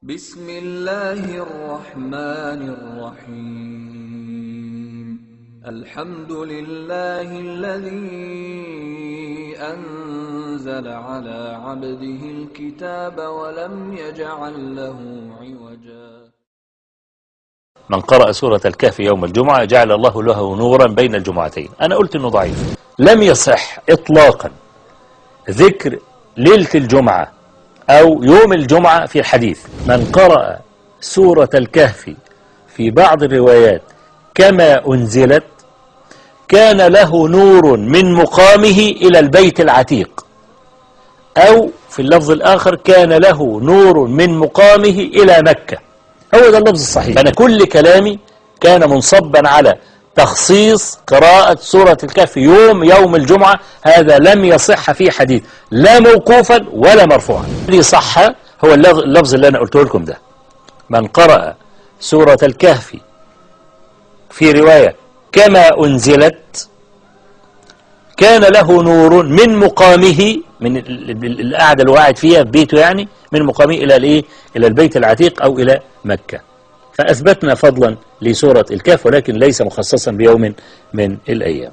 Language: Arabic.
بسم الله الرحمن الرحيم الحمد لله الذي أنزل على عبده الكتاب ولم يجعل له عوجا. من قرأ سورة الكهف يوم الجمعة جعل الله له نورا بين الجمعتين. أنا قلت إنه ضعيف، لم يصح إطلاقا ذكر ليلة الجمعة أو يوم الجمعة في الحديث. من قرأ سورة الكهف في بعض الروايات كما أنزلت كان له نور من مقامه إلى البيت العتيق، أو في اللفظ الآخر كان له نور من مقامه إلى مكة. هو ده اللفظ الصحيح. أنا كل كلامي كان منصبا على تخصيص قراءة سورة الكهف يوم الجمعة. هذا لم يصح في حديث لا موقوفا ولا مرفوعا. الذي صح هو اللفظ اللي أنا قلته لكم ده. من قرأ سورة الكهف في رواية كما أنزلت كان له نور من مقامه، من القعدة اللي قاعد فيها في بيته، يعني من مقامه إلى البيت العتيق أو إلى مكة. فأثبتنا فضلا لسورة الكهف، ولكن ليس مخصصا بيوم من الأيام.